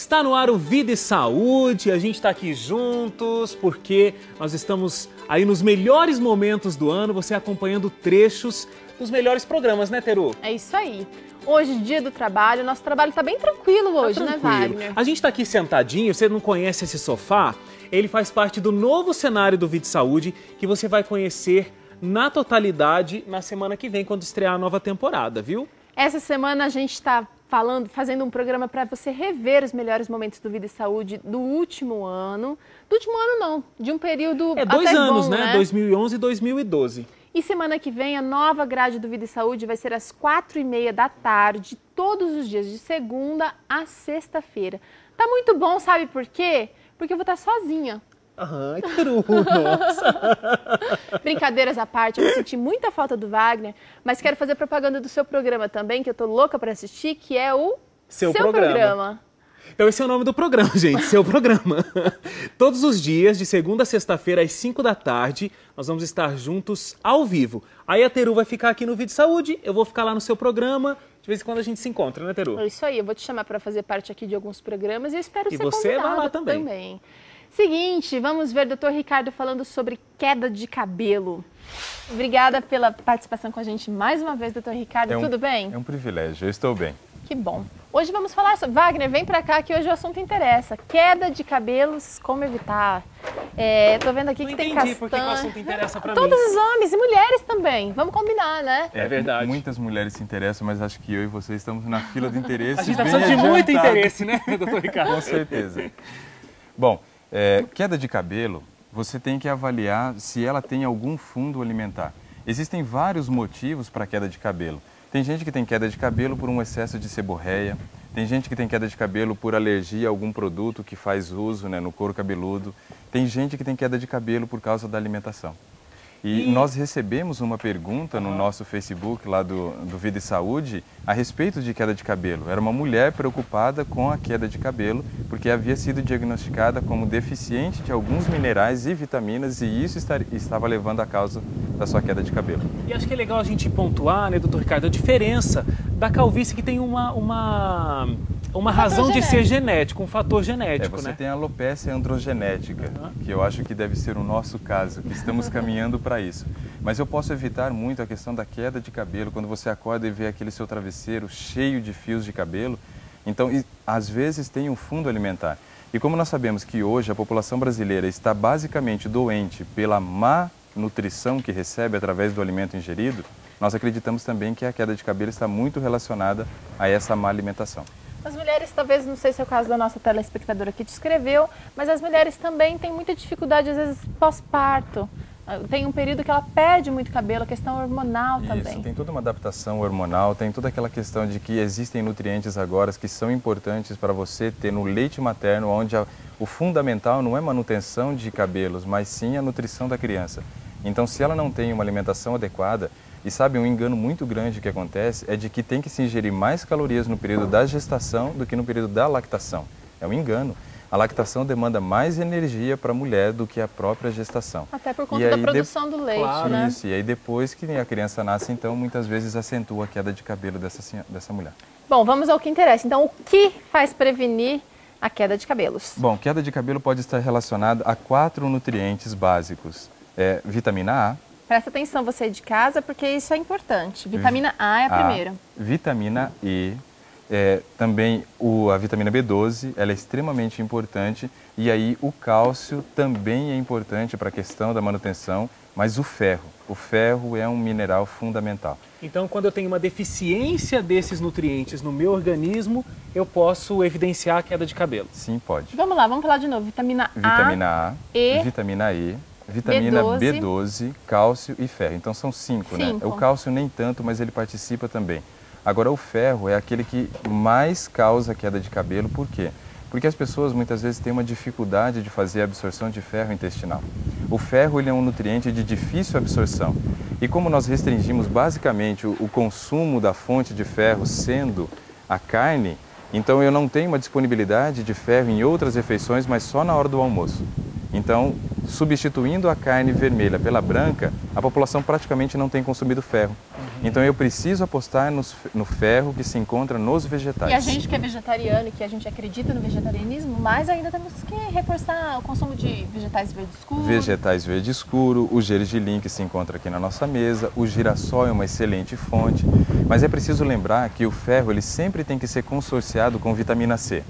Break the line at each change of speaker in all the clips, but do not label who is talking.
Está no ar o Vida e Saúde, a gente está aqui juntos porque nós estamos aí nos melhores momentos do ano, você acompanhando trechos dos melhores programas, né, Teru?
É isso aí. Hoje, dia do trabalho, nosso trabalho está bem tranquilo hoje, né, Wagner?
A gente está aqui sentadinho, você não conhece esse sofá? Ele faz parte do novo cenário do Vida e Saúde que você vai conhecer na totalidade na semana que vem, quando estrear a nova temporada, viu?
Essa semana a gente está fazendo um programa para você rever os melhores momentos do Vida e Saúde do último ano. Do último ano não, de um período até
2 anos,
bom,
né? 2011 e 2012.
E semana que vem a nova grade do Vida e Saúde vai ser às 4h30 da tarde, todos os dias, de segunda a sexta-feira. Tá muito bom, sabe por quê? Porque eu vou estar sozinha.
Ai, Teru, nossa!
Brincadeiras à parte, eu senti muita falta do Wagner, mas quero fazer propaganda do seu programa também, que eu tô louca para assistir, que é o
Seu Programa. Então esse é o nome do programa, gente, Seu Programa. Todos os dias, de segunda a sexta-feira, às 5 da tarde, nós vamos estar juntos ao vivo. Aí a Teru vai ficar aqui no Vida e Saúde, eu vou ficar lá no Seu Programa. De vez em quando a gente se encontra, né, Teru?
É isso aí, eu vou te chamar para fazer parte aqui de alguns programas e eu espero ser
você
convidada
vai lá também.
Seguinte, vamos ver o Dr. Ricardo falando sobre queda de cabelo. Obrigada pela participação com a gente mais uma vez, Dr. Ricardo. Tudo bem?
É um privilégio, eu estou bem.
Que bom. Hoje vamos falar sobre... Wagner, vem pra cá que hoje o assunto interessa. Queda de cabelos, como evitar. Tô vendo aqui que tem castanha.
Por que o assunto interessa pra mim.
Todos os homens e mulheres também. Vamos combinar, né?
É verdade.
Muitas mulheres se interessam, mas acho que eu e você estamos na fila do interesse.
A gente está precisando de muito interesse, né, doutor Ricardo?
Com certeza. Bom, queda de cabelo, você tem que avaliar se ela tem algum fundo alimentar. Existem vários motivos para a queda de cabelo. Tem gente que tem queda de cabelo por um excesso de seborreia, tem gente que tem queda de cabelo por alergia a algum produto que faz uso, né, no couro cabeludo, tem gente que tem queda de cabelo por causa da alimentação. E nós recebemos uma pergunta no nosso Facebook lá do Vida e Saúde a respeito de queda de cabelo. Era uma mulher preocupada com a queda de cabelo porque havia sido diagnosticada como deficiente de alguns minerais e vitaminas e isso estava levando à causa da sua queda de cabelo.
E acho que é legal a gente pontuar, né, doutor Ricardo, a diferença da calvície que tem uma razão de ser genético, um fator genético,
você
né?
tem a alopecia androgenética, que eu acho que deve ser o nosso caso, que estamos caminhando para isso. Mas eu posso evitar muito a questão da queda de cabelo, quando você acorda e vê aquele seu travesseiro cheio de fios de cabelo. Então, às vezes tem um fundo alimentar. E como nós sabemos que hoje a população brasileira está basicamente doente pela má nutrição que recebe através do alimento ingerido, nós acreditamos também que a queda de cabelo está muito relacionada a essa má alimentação.
As mulheres, talvez, não sei se é o caso da nossa telespectadora que te escreveu, mas as mulheres também têm muita dificuldade, às vezes, pós-parto. Tem um período que ela perde muito cabelo, a questão hormonal também.
Isso, tem toda uma adaptação hormonal, tem toda aquela questão de que existem nutrientes agora que são importantes para você ter no leite materno, onde o fundamental não é manutenção de cabelos, mas sim a nutrição da criança. Então, se ela não tem uma alimentação adequada, e sabe, um engano muito grande que acontece é de que tem que se ingerir mais calorias no período da gestação do que no período da lactação. É um engano. A lactação demanda mais energia para a mulher do que a própria gestação.
Até por conta da produção do leite,
claro,
né?
Isso, e aí depois que a criança nasce, então, muitas vezes acentua a queda de cabelo dessa mulher.
Bom, vamos ao que interessa. Então, o que faz prevenir a queda de cabelos?
Bom, queda de cabelo pode estar relacionada a 4 nutrientes básicos. Vitamina A.
Presta atenção você de casa, porque isso é importante. Vitamina A é a primeira.
Vitamina E. Também a vitamina B12, ela é extremamente importante. E aí o cálcio também é importante para a questão da manutenção, mas o ferro é um mineral fundamental.
Então, quando eu tenho uma deficiência desses nutrientes no meu organismo, eu posso evidenciar a queda de cabelo?
Sim, pode.
Vamos lá, vamos falar de novo. Vitamina A,
vitamina E, vitamina B12, cálcio e ferro. Então são 5, né? O cálcio nem tanto, mas ele participa também. Agora o ferro é aquele que mais causa queda de cabelo, por quê? Porque as pessoas muitas vezes têm uma dificuldade de fazer a absorção de ferro intestinal. O ferro ele é um nutriente de difícil absorção. E como nós restringimos basicamente o consumo da fonte de ferro sendo a carne, então eu não tenho uma disponibilidade de ferro em outras refeições, mas só na hora do almoço. Então, substituindo a carne vermelha pela branca, a população praticamente não tem consumido ferro. Então eu preciso apostar no ferro que se encontra nos vegetais.
E a gente que é vegetariano e que a gente acredita no vegetarianismo, mas ainda temos que reforçar o consumo de vegetais verde escuro.
Vegetais verde escuro, o gergelim que se encontra aqui na nossa mesa, o girassol é uma excelente fonte, mas é preciso lembrar que o ferro ele sempre tem que ser consorciado com vitamina C.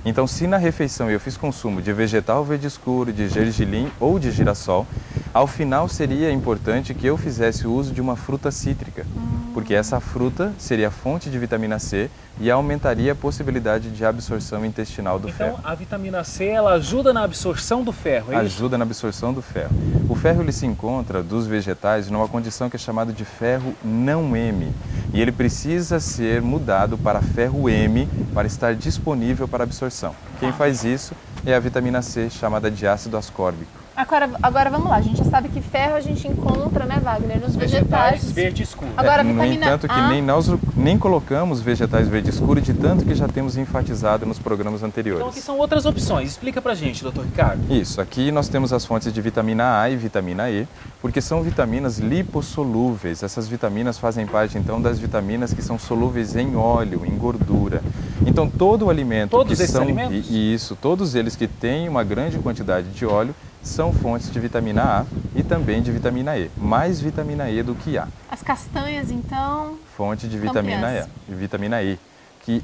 Então, se na refeição eu fiz consumo de vegetal verde escuro, de gergelim ou de girassol, ao final seria importante que eu fizesse o uso de uma fruta cítrica, porque essa fruta seria fonte de vitamina C e aumentaria a possibilidade de absorção intestinal do ferro.
Então, a vitamina C, ela ajuda na absorção do ferro, é isso?
Ajuda na absorção do ferro. O ferro ele se encontra dos vegetais numa condição que é chamada de ferro não M. E ele precisa ser mudado para ferro M para estar disponível para absorção. Quem faz isso é a vitamina C, chamada de ácido ascórbico.
Agora vamos lá, a gente já sabe que ferro a gente encontra, né, Wagner, nos vegetais
verde escuro.
Agora,
no
vitamina
entanto, que nós nem colocamos vegetais verde escuro, de tanto que já temos enfatizado nos programas anteriores.
Então aqui são outras opções. Explica pra gente, doutor Ricardo.
Isso, aqui nós temos as fontes de vitamina A e vitamina E, porque são vitaminas lipossolúveis. Essas vitaminas fazem parte, então, das vitaminas que são solúveis em óleo, em gordura. Então, todo o alimento
Todos esses alimentos?
Isso, todos eles que têm uma grande quantidade de óleo, são fontes de vitamina A e também de vitamina E, mais vitamina E do que A.
As castanhas, então...
Fonte de vitamina E, vitamina E.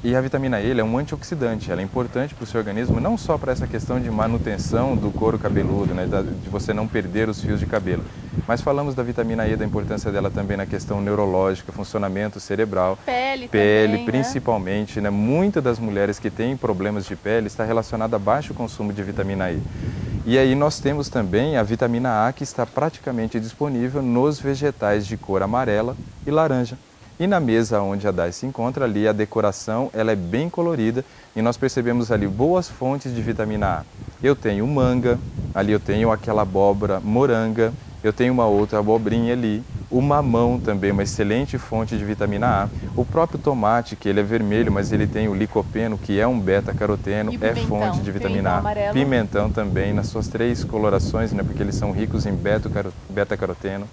E a vitamina E é um antioxidante, ela é importante para o seu organismo, não só para essa questão de manutenção do couro cabeludo, né, de você não perder os fios de cabelo, mas falamos da vitamina E, da importância dela também na questão neurológica, funcionamento cerebral,
pele também,
principalmente, né? Muitas das mulheres que têm problemas de pele está relacionada a baixo consumo de vitamina E. E aí nós temos também a vitamina A que está praticamente disponível nos vegetais de cor amarela e laranja. E na mesa onde a Dai se encontra, ali a decoração ela é bem colorida e nós percebemos ali boas fontes de vitamina A. Eu tenho manga, ali eu tenho aquela abóbora moranga, eu tenho uma outra abobrinha ali, o mamão também, uma excelente fonte de vitamina A. O próprio tomate, que ele é vermelho, mas ele tem o licopeno, que é um beta-caroteno, é fonte de vitamina A. Pimentão também, nas suas 3 colorações, né, porque eles são ricos em beta-caroteno.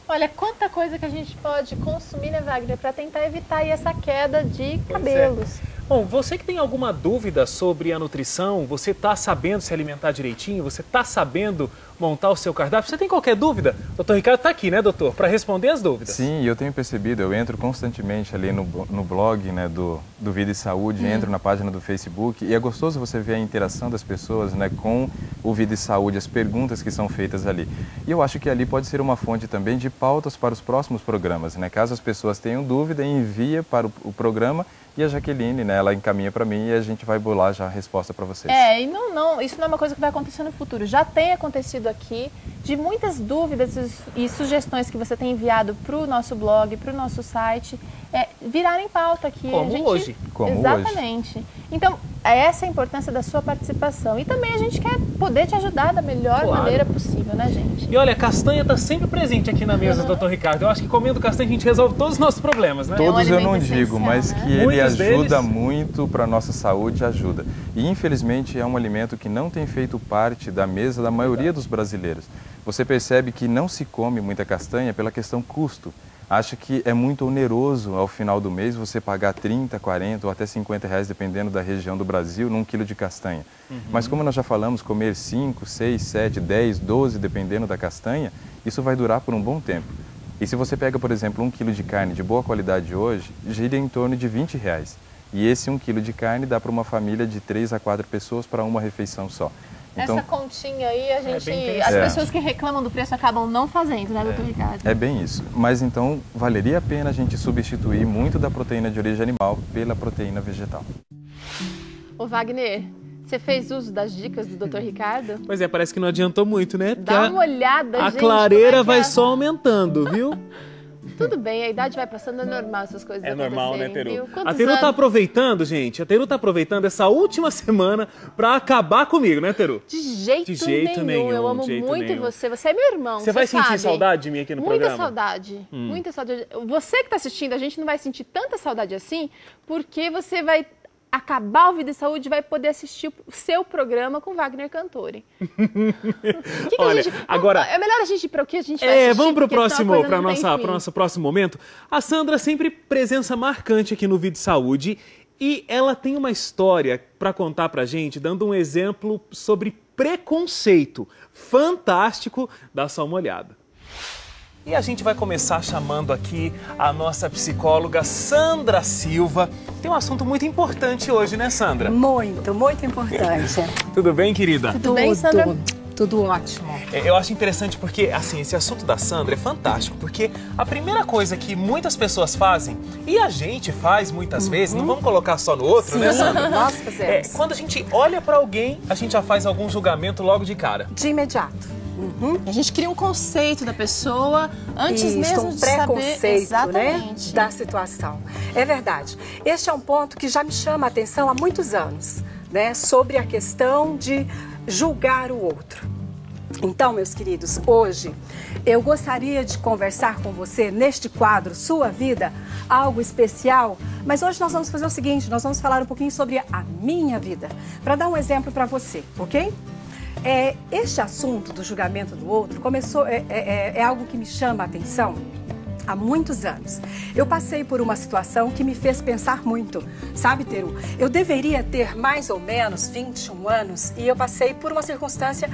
Olha, quanta coisa que a gente pode consumir, né, Wagner, para tentar evitar aí essa queda de cabelos.
Bom, você que tem alguma dúvida sobre a nutrição, você está sabendo se alimentar direitinho, você está sabendo montar o seu cardápio, você tem qualquer dúvida? O doutor Ricardo está aqui, né, doutor, para responder as dúvidas.
Sim, eu tenho percebido, eu entro constantemente ali no blog, né, do Vida e Saúde, entro na página do Facebook e é gostoso você ver a interação das pessoas, né, com o Vida e Saúde, as perguntas que são feitas ali. E eu acho que ali pode ser uma fonte também de pautas para os próximos programas, né? Caso as pessoas tenham dúvida, envia para o programa e a Jaqueline, né, ela encaminha para mim e a gente vai bolar já a resposta para vocês.
E isso não é uma coisa que vai acontecer no futuro. Já tem acontecido aqui, de muitas dúvidas e sugestões que você tem enviado para o nosso blog, para o nosso site, virarem pauta aqui.
Como hoje.
Exatamente. Então, essa é a importância da sua participação. E também a gente quer poder te ajudar da melhor maneira possível, né, gente?
E olha, a castanha está sempre presente aqui na mesa, doutor Ricardo. Eu acho que comendo castanha a gente resolve todos os nossos problemas, né?
Todos eu não digo, mas que ele ajuda
deles...
muito para a nossa saúde, ajuda. E infelizmente é um alimento que não tem feito parte da mesa da maioria dos brasileiros. Você percebe que não se come muita castanha pela questão custo. Acha que é muito oneroso ao final do mês você pagar 30, 40 ou até 50 reais, dependendo da região do Brasil, num quilo de castanha. Mas como nós já falamos, comer 5, 6, 7, 10, 12, dependendo da castanha, isso vai durar por um bom tempo. E se você pega, por exemplo, 1 quilo de carne de boa qualidade hoje, gira em torno de 20 reais. E esse 1 quilo de carne dá para uma família de 3 a 4 pessoas para uma refeição só.
Então, essa continha aí, as pessoas que reclamam do preço acabam não fazendo, né, doutor Ricardo?
É bem isso. Mas então, valeria a pena a gente substituir muito da proteína de origem animal pela proteína vegetal.
Ô Wagner, você fez uso das dicas do doutor Ricardo?
Pois é, parece que não adiantou muito, né?
Dá uma olhada, gente.
A clareira vai só aumentando, viu?
Tudo bem, a idade vai passando, é normal essas coisas acontecerem. É normal, né, Teru?
A Teru tá aproveitando, gente, essa última semana pra acabar comigo, né, Teru?
De jeito nenhum. Eu amo muito você. Você é meu irmão,
você vai sentir saudade de mim aqui no programa?
Muita saudade. Você que tá assistindo, a gente não vai sentir tanta saudade assim, porque você vai acabar o Vida e Saúde, vai poder assistir o seu programa com Wagner Cantore.
Olha, agora...
É melhor a gente ir para o que a gente vai assistir,
vamos para o nosso próximo momento. A Sandra sempre presença marcante aqui no Vida e Saúde e ela tem uma história para contar pra gente, dando um exemplo sobre preconceito fantástico. Dá só uma olhada. E a gente vai começar chamando aqui a nossa psicóloga Sandra Silva. Tem um assunto muito importante hoje, né, Sandra?
Muito, muito importante.
Tudo bem, querida?
Tudo bem, Sandra?
Tudo ótimo.
Eu acho interessante porque, assim, esse assunto da Sandra é fantástico, porque a primeira coisa que muitas pessoas fazem, e a gente faz muitas vezes, não vamos colocar só no outro,
Sim,
né, Sandra?
nós fazemos.
Quando a gente olha pra alguém, a gente já faz algum julgamento logo de cara.
De imediato.
A gente cria um conceito da pessoa antes mesmo de
preconceito,
saber exatamente,
né, da situação. É verdade. Este é um ponto que já me chama a atenção há muitos anos, né, sobre a questão de julgar o outro. Então, meus queridos, hoje eu gostaria de conversar com você neste quadro Sua Vida, algo especial, mas hoje nós vamos fazer o seguinte, nós vamos falar um pouquinho sobre a minha vida, para dar um exemplo para você, ok? Este assunto do julgamento do outro é algo que me chama a atenção há muitos anos. Eu passei por uma situação que me fez pensar muito. Sabe, Teru, eu deveria ter mais ou menos 21 anos e eu passei por uma circunstância,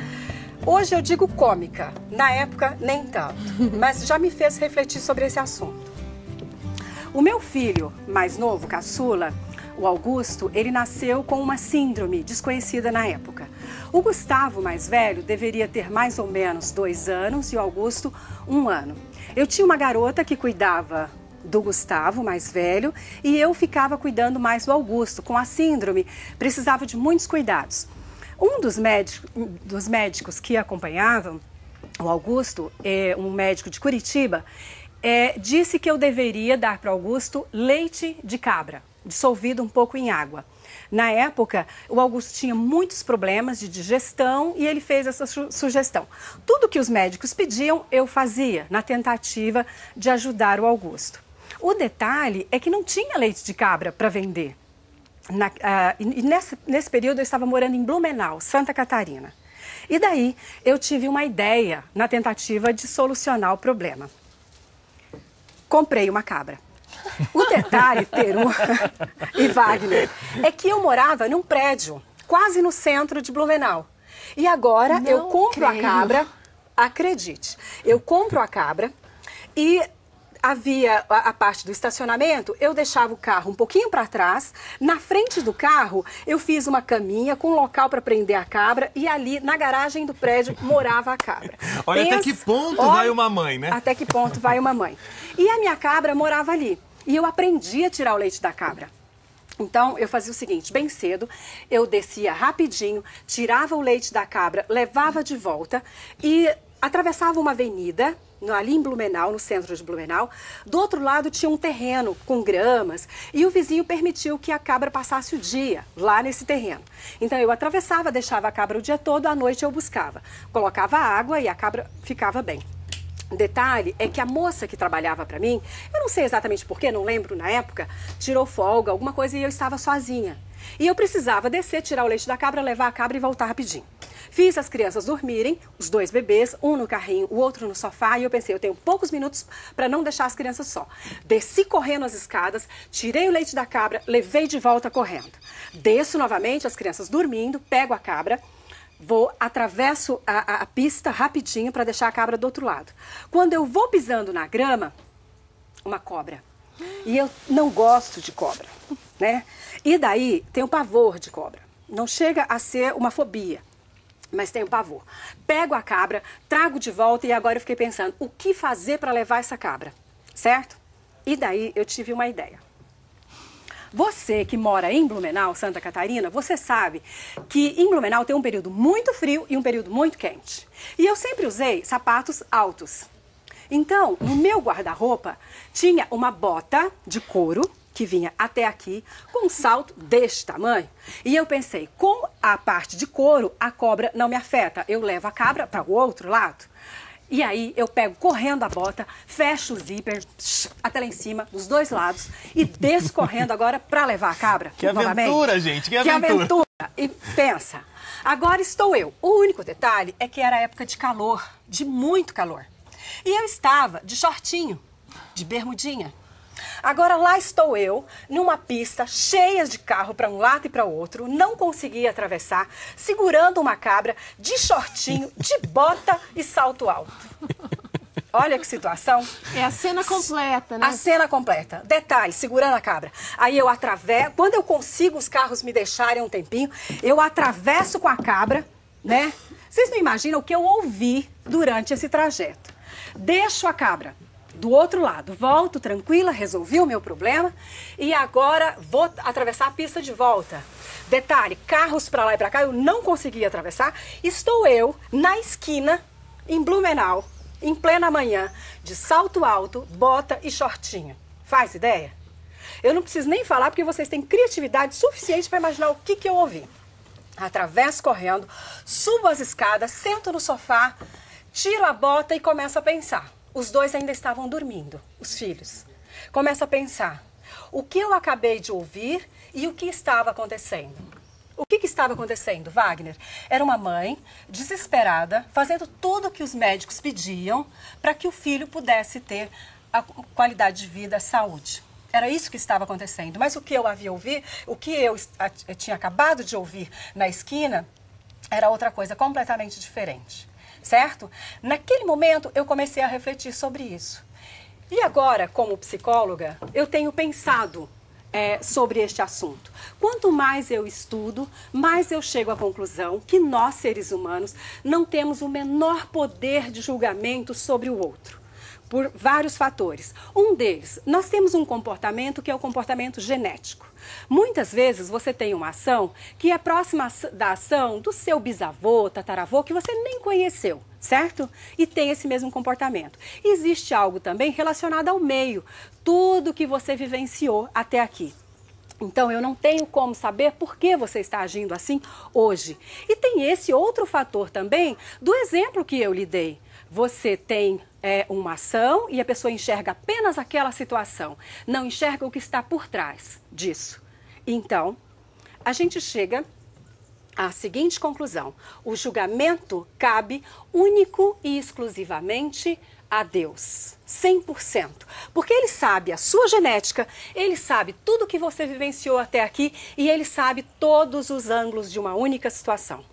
hoje eu digo cômica, na época nem tanto, mas já me fez refletir sobre esse assunto. O meu filho mais novo, caçula, o Augusto, ele nasceu com uma síndrome desconhecida na época. O Gustavo, mais velho, deveria ter mais ou menos 2 anos e o Augusto 1 ano. Eu tinha uma garota que cuidava do Gustavo, mais velho, e eu ficava cuidando mais do Augusto, com a síndrome. Precisava de muitos cuidados. Um dos médicos que acompanhavam o Augusto, um médico de Curitiba, disse que eu deveria dar para o Augusto leite de cabra, dissolvido um pouco em água. Na época, o Augusto tinha muitos problemas de digestão e ele fez essa sugestão. Tudo que os médicos pediam, eu fazia, na tentativa de ajudar o Augusto. O detalhe é que não tinha leite de cabra para vender. Nesse período, eu estava morando em Blumenau, Santa Catarina. E daí, eu tive uma ideia na tentativa de solucionar o problema. Comprei uma cabra. O detalhe, Teru e Wagner, é que eu morava num prédio, quase no centro de Blumenau. E agora eu compro a cabra, acredite, eu compro a cabra e havia a parte do estacionamento, eu deixava o carro um pouquinho para trás, na frente do carro eu fiz uma caminha com um local para prender a cabra e ali na garagem do prédio morava a cabra.
Olha até que ponto vai uma mãe, né?
Até que ponto vai uma mãe. E a minha cabra morava ali e eu aprendi a tirar o leite da cabra. Então, eu fazia o seguinte, bem cedo, eu descia rapidinho, tirava o leite da cabra, levava de volta e atravessava uma avenida, ali em Blumenau, no centro de Blumenau. Do outro lado tinha um terreno com gramas e o vizinho permitiu que a cabra passasse o dia lá nesse terreno. Então, eu atravessava, deixava a cabra o dia todo, à noite eu buscava. Colocava água e a cabra ficava bem. Detalhe é que a moça que trabalhava para mim, eu não sei exatamente porquê, não lembro na época, tirou folga, alguma coisa e eu estava sozinha. E eu precisava descer, tirar o leite da cabra, levar a cabra e voltar rapidinho. Fiz as crianças dormirem, os 2 bebês, um no carrinho, o outro no sofá, e eu pensei, eu tenho poucos minutos para não deixar as crianças só. Desci correndo as escadas, tirei o leite da cabra, levei de volta correndo. Desço novamente, as crianças dormindo, pego a cabra, atravesso a pista rapidinho para deixar a cabra do outro lado. Quando eu vou pisando na grama, uma cobra. E eu não gosto de cobra, né? E daí tenho pavor de cobra. Não chega a ser uma fobia, mas tenho pavor. Pego a cabra, trago de volta e agora eu fiquei pensando, o que fazer para levar essa cabra, certo? E daí eu tive uma ideia. Você que mora em Blumenau, Santa Catarina, você sabe que em Blumenau tem um período muito frio e um período muito quente. E eu sempre usei sapatos altos. Então, no meu guarda-roupa, tinha uma bota de couro, que vinha até aqui, com um salto deste tamanho. E eu pensei, com a parte de couro, a cobra não me afeta. Eu levo a cabra para o outro lado. E aí eu pego correndo a bota, fecho o zíper até lá em cima, dos dois lados, e desço correndo agora para levar a cabra.
Que aventura, gente, que aventura.
Que aventura. E pensa, agora estou eu. O único detalhe é que era época de calor, de muito calor. E eu estava de shortinho, de bermudinha. Agora lá estou eu, numa pista cheia de carro para um lado e para o outro, não consegui atravessar, segurando uma cabra de shortinho, de bota e salto alto. Olha que situação.
É a cena completa, né?
A cena completa. Detalhe, segurando a cabra. Aí eu atravesso, quando eu consigo os carros me deixarem um tempinho, eu atravesso com a cabra, né? Vocês não imaginam o que eu ouvi durante esse trajeto. Deixo a cabra do outro lado, volto tranquila, resolvi o meu problema e agora vou atravessar a pista de volta. Detalhe, carros para lá e para cá, eu não consegui atravessar. Estou eu na esquina, em Blumenau, em plena manhã, de salto alto, bota e shortinho. Faz ideia? Eu não preciso nem falar porque vocês têm criatividade suficiente para imaginar o que eu ouvi. Atravesso correndo, subo as escadas, sento no sofá, tiro a bota e começo a pensar. Os dois ainda estavam dormindo, os filhos. Começo a pensar, o que eu acabei de ouvir e o que estava acontecendo. O que estava acontecendo, Wagner? Era uma mãe desesperada, fazendo tudo o que os médicos pediam para que o filho pudesse ter a qualidade de vida, a saúde. Era isso que estava acontecendo. Mas o que eu havia ouvido, o que eu tinha acabado de ouvir na esquina, era outra coisa completamente diferente. Certo? Naquele momento, eu comecei a refletir sobre isso. E agora, como psicóloga, eu tenho pensado sobre este assunto. Quanto mais eu estudo, mais eu chego à conclusão que nós, seres humanos, não temos o menor poder de julgamento sobre o outro. Por vários fatores. Um deles, nós temos um comportamento que é o comportamento genético. Muitas vezes você tem uma ação que é próxima da ação do seu bisavô, tataravô, que você nem conheceu, certo? E tem esse mesmo comportamento. Existe algo também relacionado ao meio, tudo que você vivenciou até aqui. Então, eu não tenho como saber por que você está agindo assim hoje. E tem esse outro fator também do exemplo que eu lhe dei. Você tem uma ação e a pessoa enxerga apenas aquela situação, não enxerga o que está por trás disso. Então, a gente chega à seguinte conclusão: o julgamento cabe único e exclusivamente a Deus, 100%. Porque Ele sabe a sua genética, Ele sabe tudo que você vivenciou até aqui e Ele sabe todos os ângulos de uma única situação.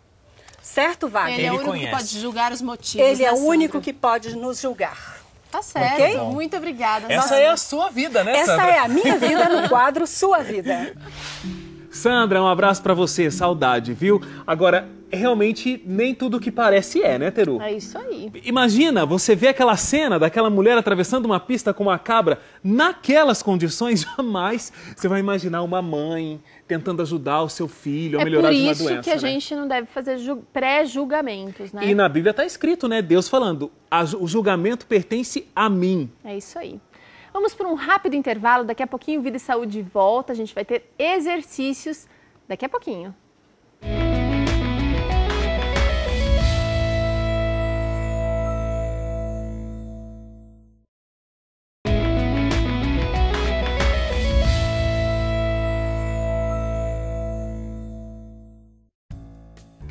Certo, Wagner?
Ele é o único que pode julgar os motivos.
Ele é o único que pode nos julgar.
Tá certo. Okay? Muito obrigada.
Essa é a sua vida, né, Sandra?
Essa é a minha vida no quadro Sua Vida.
Sandra, um abraço pra você, saudade, viu? Agora, realmente nem tudo que parece né, Teru?
É isso aí.
Imagina, você vê aquela cena daquela mulher atravessando uma pista com uma cabra, naquelas condições, jamais você vai imaginar uma mãe tentando ajudar o seu filho a melhorar de uma doença.
É por isso que a gente não deve fazer pré-julgamentos, né?
E na Bíblia está escrito, né? Deus falando, o julgamento pertence a mim.
É isso aí. Vamos para um rápido intervalo, daqui a pouquinho Vida e Saúde volta, a gente vai ter exercícios daqui a pouquinho.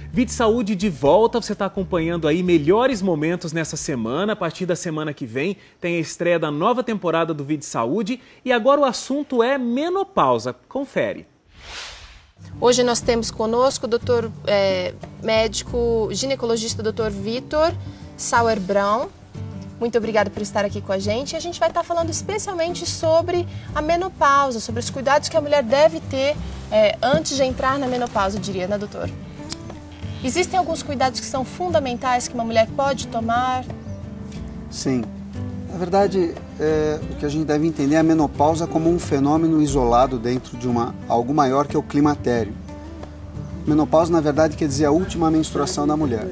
Vida e Saúde de volta, você está acompanhando aí melhores momentos nessa semana. A partir da semana que vem tem a estreia da nova temporada do Vida e Saúde e agora o assunto é menopausa. Confere.
Hoje nós temos conosco o doutor médico ginecologista Dr. Vitor Sauerbraun. Muito obrigada por estar aqui com a gente. A gente vai estar falando especialmente sobre a menopausa, sobre os cuidados que a mulher deve ter antes de entrar na menopausa, eu diria, né, doutor? Existem alguns cuidados que são fundamentais que uma mulher pode tomar?
Sim. Na verdade, o que a gente deve entender é a menopausa como um fenômeno isolado dentro de algo maior que é o climatério. Menopausa, na verdade, quer dizer a última menstruação da mulher.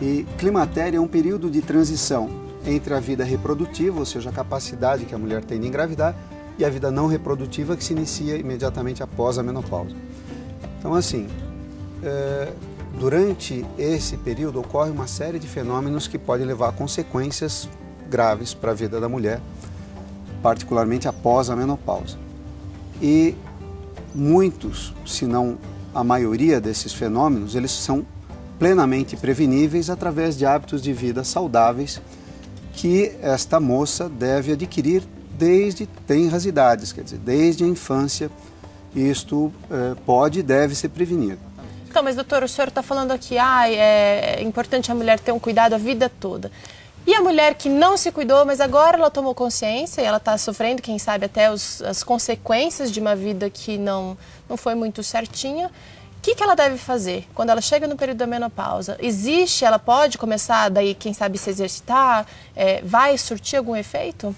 E climatério é um período de transição entre a vida reprodutiva, ou seja, a capacidade que a mulher tem de engravidar, e a vida não reprodutiva que se inicia imediatamente após a menopausa. Então, assim, durante esse período ocorre uma série de fenômenos que podem levar a consequências graves para a vida da mulher, particularmente após a menopausa. E muitos, se não a maioria desses fenômenos, eles são plenamente preveníveis através de hábitos de vida saudáveis que esta moça deve adquirir desde tenras idades, quer dizer, desde a infância. Isto pode e deve ser prevenido.
Então, mas doutor, o senhor está falando aqui, é importante a mulher ter um cuidado a vida toda. E a mulher que não se cuidou, mas agora ela tomou consciência e ela está sofrendo, quem sabe, até as consequências de uma vida que não foi muito certinha. O que ela deve fazer quando ela chega no período da menopausa? Ela pode começar daí, quem sabe, se exercitar? Vai surtir algum efeito?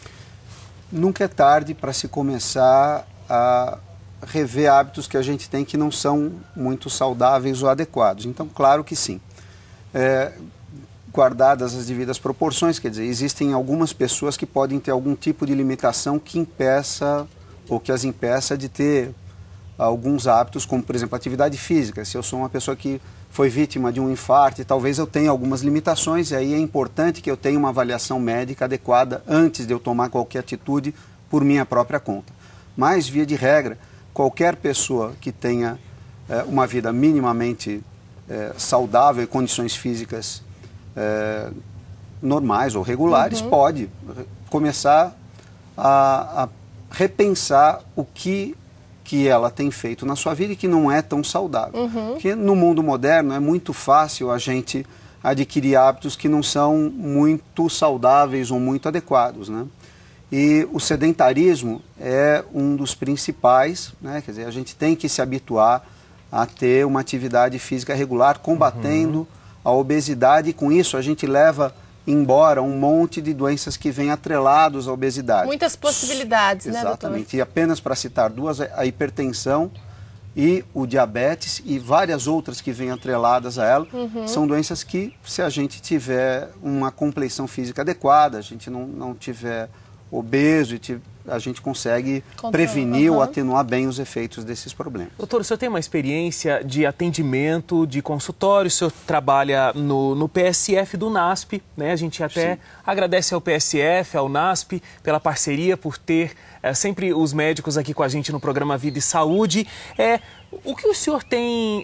Nunca é tarde para se começar a rever hábitos que a gente tem que não são muito saudáveis ou adequados. Então, claro que sim. Guardadas as devidas proporções, quer dizer, existem algumas pessoas que podem ter algum tipo de limitação que impeça ou que as impeça de ter alguns hábitos, como por exemplo atividade física. Se eu sou uma pessoa que foi vítima de um infarto, talvez eu tenha algumas limitações, e aí é importante que eu tenha uma avaliação médica adequada antes de eu tomar qualquer atitude por minha própria conta. Mas, via de regra, qualquer pessoa que tenha uma vida minimamente saudável e condições físicas normais ou regulares, pode começar a repensar o que ela tem feito na sua vida e que não é tão saudável. Porque no mundo moderno é muito fácil a gente adquirir hábitos que não são muito saudáveis ou muito adequados, né? E o sedentarismo é um dos principais, né? Quer dizer, a gente tem que se habituar a ter uma atividade física regular, combatendo a obesidade, e com isso a gente leva embora um monte de doenças que vêm atrelados à obesidade.
Muitas possibilidades, né, doutor?
Exatamente. E apenas para citar duas, a hipertensão e o diabetes e várias outras que vêm atreladas a ela, são doenças que, se a gente tiver uma compleição física adequada, a gente não tiver obeso, a gente consegue prevenir ou atenuar bem os efeitos desses problemas.
Doutor, o senhor tem uma experiência de atendimento, de consultório, o senhor trabalha no PSF do NASP, né? A gente até agradece ao PSF, ao NASP, pela parceria, por ter sempre os médicos aqui com a gente no programa Vida e Saúde. O que o senhor tem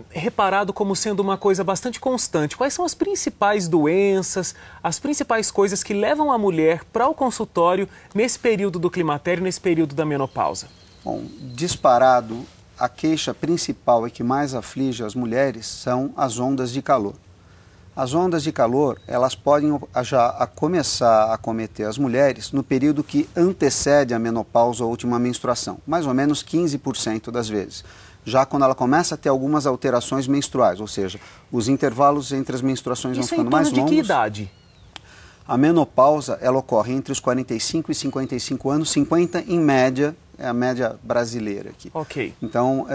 reparado como sendo uma coisa bastante constante? Quais são as principais doenças, as principais coisas que levam a mulher para o consultório nesse período do climatério, nesse período da menopausa?
Bom, disparado, a queixa principal e que mais aflige as mulheres são as ondas de calor. As ondas de calor, elas podem já começar a acometer as mulheres no período que antecede a menopausa ou a última menstruação, mais ou menos 15% das vezes. Já quando ela começa a ter algumas alterações menstruais, ou seja, os intervalos entre as menstruações vão ficando mais longos.
Isso em torno de que idade?
A menopausa, ela ocorre entre os 45 e 55 anos, 50 em média, é a média brasileira aqui.
Ok.
Então,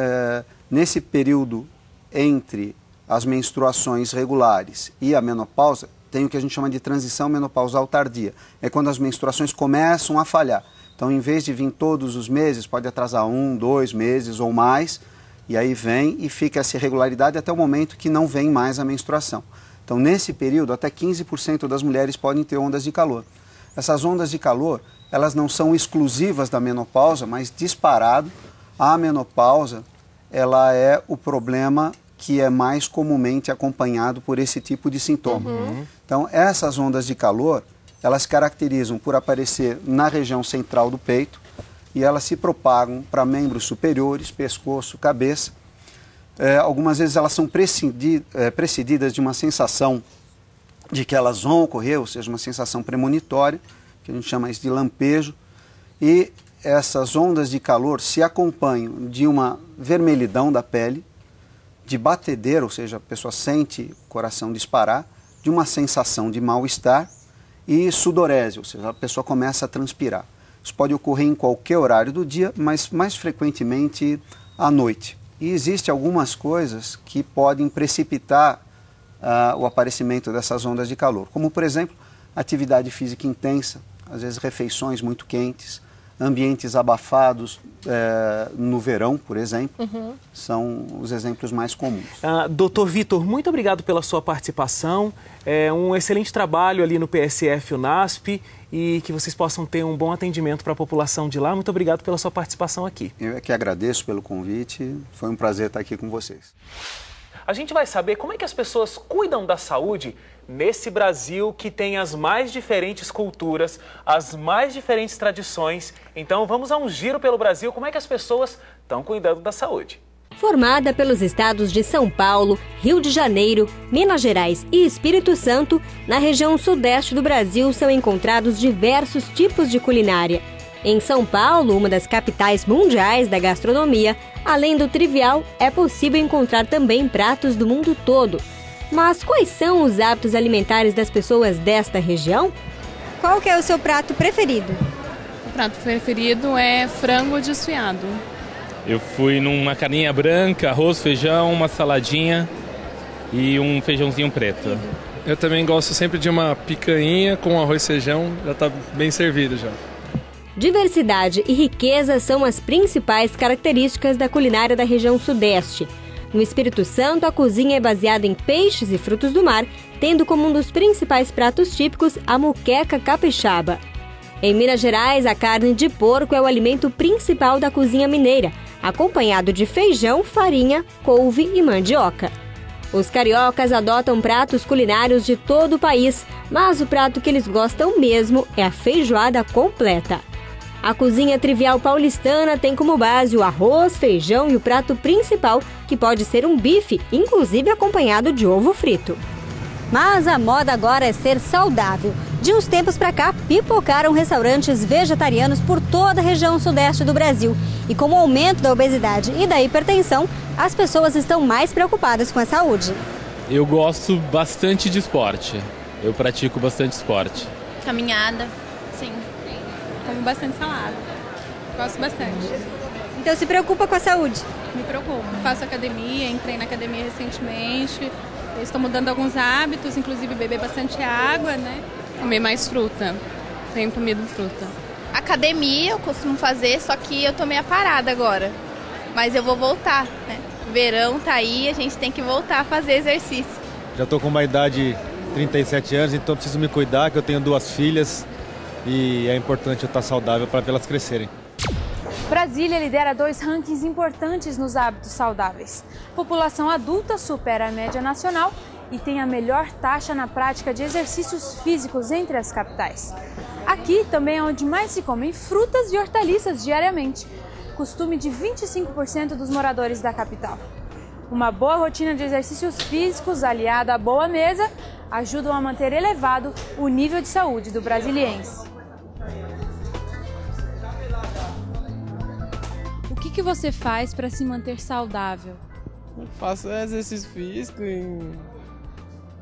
nesse período entre as menstruações regulares e a menopausa, tem o que a gente chama de transição menopausal tardia. É quando as menstruações começam a falhar. Então, em vez de vir todos os meses, pode atrasar 1, 2 meses ou mais, e aí vem e fica essa irregularidade até o momento que não vem mais a menstruação. Então, nesse período, até 15% das mulheres podem ter ondas de calor. Essas ondas de calor, elas não são exclusivas da menopausa, mas disparado, a menopausa, ela é o problema que é mais comumente acompanhado por esse tipo de sintoma. Então, essas ondas de calor, elas caracterizam por aparecer na região central do peito e elas se propagam para membros superiores, pescoço, cabeça. Algumas vezes elas são precedidas de uma sensação de que elas vão ocorrer, ou seja, uma sensação premonitória, que a gente chama isso de lampejo, e essas ondas de calor se acompanham de uma vermelhidão da pele, de batedeira, ou seja, a pessoa sente o coração disparar, de uma sensação de mal-estar e sudorese, ou seja, a pessoa começa a transpirar. Isso pode ocorrer em qualquer horário do dia, mas mais frequentemente à noite. E existem algumas coisas que podem precipitar o aparecimento dessas ondas de calor, como, por exemplo, atividade física intensa, às vezes refeições muito quentes, ambientes abafados no verão, por exemplo, são os exemplos mais comuns.
Doutor Vitor, muito obrigado pela sua participação. É um excelente trabalho ali no PSF UNASP e que vocês possam ter um bom atendimento para a população de lá. Muito obrigado pela sua participação aqui.
Eu é que agradeço pelo convite, foi um prazer estar aqui com vocês.
A gente vai saber como é que as pessoas cuidam da saúde nesse Brasil que tem as mais diferentes culturas, as mais diferentes tradições. Então vamos a um giro pelo Brasil, como é que as pessoas estão cuidando da saúde.
Formada pelos estados de São Paulo, Rio de Janeiro, Minas Gerais e Espírito Santo, na região sudeste do Brasil são encontrados diversos tipos de culinária. Em São Paulo, uma das capitais mundiais da gastronomia, além do trivial, é possível encontrar também pratos do mundo todo. Mas quais são os hábitos alimentares das pessoas desta região? Qual que é o seu prato preferido?
O prato preferido é frango desfiado.
Eu fui numa carninha branca, arroz, feijão, uma saladinha e um feijãozinho preto.
Eu também gosto sempre de uma picanha com arroz e feijão, já está bem servido já.
Diversidade e riqueza são as principais características da culinária da região sudeste. No Espírito Santo, a cozinha é baseada em peixes e frutos do mar, tendo como um dos principais pratos típicos a moqueca capixaba. Em Minas Gerais, a carne de porco é o alimento principal da cozinha mineira, acompanhado de feijão, farinha, couve e mandioca. Os cariocas adotam pratos culinários de todo o país, mas o prato que eles gostam mesmo é a feijoada completa. A cozinha trivial paulistana tem como base o arroz, feijão e o prato principal, que pode ser um bife, inclusive acompanhado de ovo frito. Mas a moda agora é ser saudável. De uns tempos para cá, pipocaram restaurantes vegetarianos por toda a região sudeste do Brasil. E com o aumento da obesidade e da hipertensão, as pessoas estão mais preocupadas com a saúde.
Eu gosto bastante de esporte. Eu pratico bastante esporte.
Caminhada, sim. Como bastante salada. Gosto bastante.
Então se preocupa com a saúde?
Me preocupo. Faço academia, entrei na academia recentemente. Eu estou mudando alguns hábitos, inclusive beber bastante água, né? Comer mais fruta. Tenho comido fruta.
Academia eu costumo fazer, só que eu tô meio parada agora. Mas eu vou voltar, né? Verão tá aí, a gente tem que voltar a fazer exercício.
Já tô com uma idade de 37 anos, então preciso me cuidar, que eu tenho 2 filhas. E é importante eu estar saudável para vê-las crescerem.
Brasília lidera 2 rankings importantes nos hábitos saudáveis. A população adulta supera a média nacional e tem a melhor taxa na prática de exercícios físicos entre as capitais. Aqui também é onde mais se comem frutas e hortaliças diariamente, costume de 25% dos moradores da capital. Uma boa rotina de exercícios físicos aliada à boa mesa ajudam a manter elevado o nível de saúde do brasiliense.
O que você faz para se manter saudável?
Eu faço exercício físico e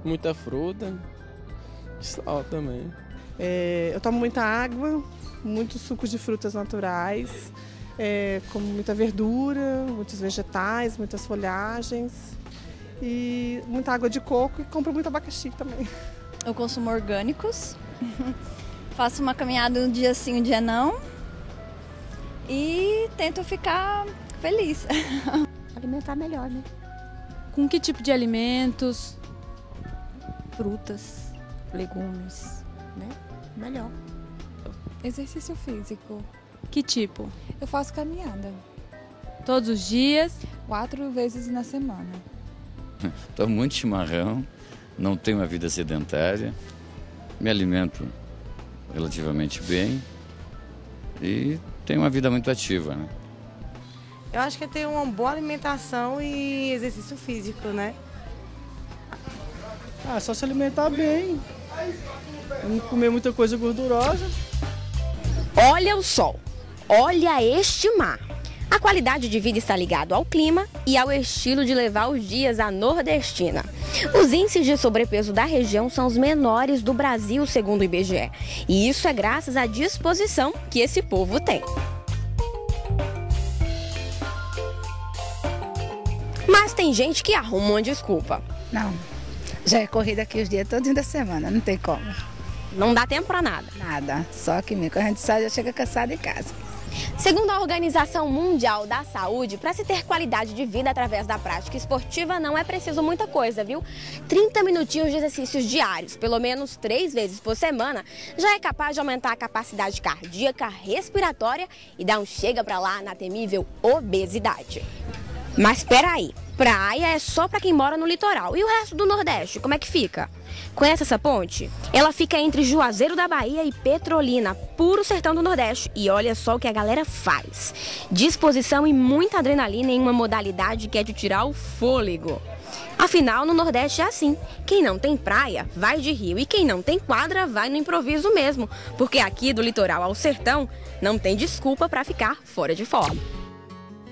muita fruta, sal também.
Eu tomo muita água, muitos sucos de frutas naturais, como muita verdura, muitos vegetais, muitas folhagens e muita água de coco e compro muito abacaxi também.
Eu consumo orgânicos, faço uma caminhada um dia sim, um dia não e tento ficar feliz.
Alimentar melhor, né?
Com que tipo de alimentos?
Frutas, legumes, né? Melhor.
Exercício físico.
Que tipo?
Eu faço caminhada.
Todos os dias?
4 vezes na semana.
Tomo muito chimarrão, não tenho uma vida sedentária, me alimento relativamente bem e tenho uma vida muito ativa, né?
Eu acho que é ter uma boa alimentação e exercício físico, né?
Só se alimentar bem, não comer muita coisa gordurosa.
Olha o sol, olha este mar. A qualidade de vida está ligada ao clima e ao estilo de levar os dias à nordestina. Os índices de sobrepeso da região são os menores do Brasil, segundo o IBGE. E isso é graças à disposição que esse povo tem. Mas tem gente que arruma uma desculpa.
Não, já é corrida aqui os dias todos da semana, não tem como.
Não dá tempo pra nada?
Nada, só que mesmo, quando a gente sai já chega cansado em casa.
Segundo a Organização Mundial da Saúde, para se ter qualidade de vida através da prática esportiva, não é preciso muita coisa, viu? 30 minutinhos de exercícios diários, pelo menos 3 vezes por semana, já é capaz de aumentar a capacidade cardíaca, respiratória e dar um chega pra lá na temível obesidade. Mas espera aí, praia é só para quem mora no litoral. E o resto do Nordeste, como é que fica? Conhece essa ponte? Ela fica entre Juazeiro da Bahia e Petrolina, puro sertão do Nordeste. E olha só o que a galera faz. Disposição e muita adrenalina em uma modalidade que é de tirar o fôlego. Afinal, no Nordeste é assim. Quem não tem praia, vai de rio. E quem não tem quadra, vai no improviso mesmo. Porque aqui do litoral ao sertão, não tem desculpa para ficar fora de forma.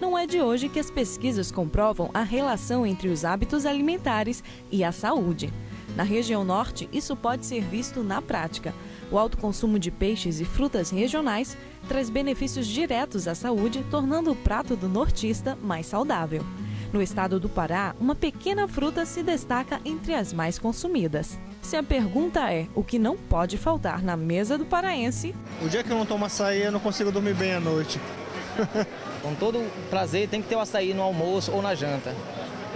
Não é de hoje que as pesquisas comprovam a relação entre os hábitos alimentares e a saúde. Na região norte, isso pode ser visto na prática. O alto consumo de peixes e frutas regionais traz benefícios diretos à saúde, tornando o prato do nortista mais saudável. No estado do Pará, uma pequena fruta se destaca entre as mais consumidas. Se a pergunta é o que não pode faltar na mesa do paraense...
O dia que eu não tomo açaí, eu não consigo dormir bem à noite.
Com todo prazer, tem que ter o açaí no almoço ou na janta.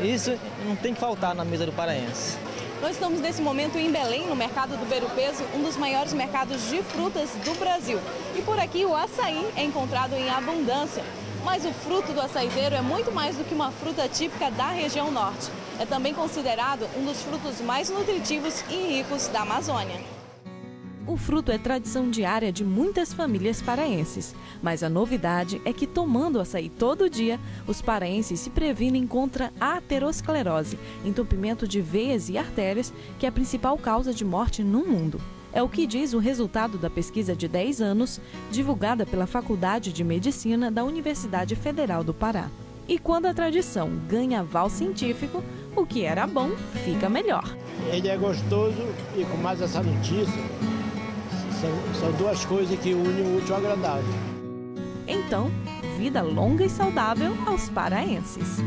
Isso não tem que faltar na mesa do paraense.
Nós estamos nesse momento em Belém, no mercado do Ver-o-Peso, um dos maiores mercados de frutas do Brasil. E por aqui o açaí é encontrado em abundância. Mas o fruto do açaizeiro é muito mais do que uma fruta típica da região norte. É também considerado um dos frutos mais nutritivos e ricos da Amazônia. O fruto é tradição diária de muitas famílias paraenses, mas a novidade é que tomando açaí todo dia, os paraenses se previnem contra a aterosclerose, entupimento de veias e artérias, que é a principal causa de morte no mundo. É o que diz o resultado da pesquisa de 10 anos, divulgada pela Faculdade de Medicina da Universidade Federal do Pará. E quando a tradição ganha aval científico, o que era bom fica melhor.
Ele é gostoso e com mais essa notícia, são duas coisas que unem o útil ao agradável.
Então, vida longa e saudável aos paraenses.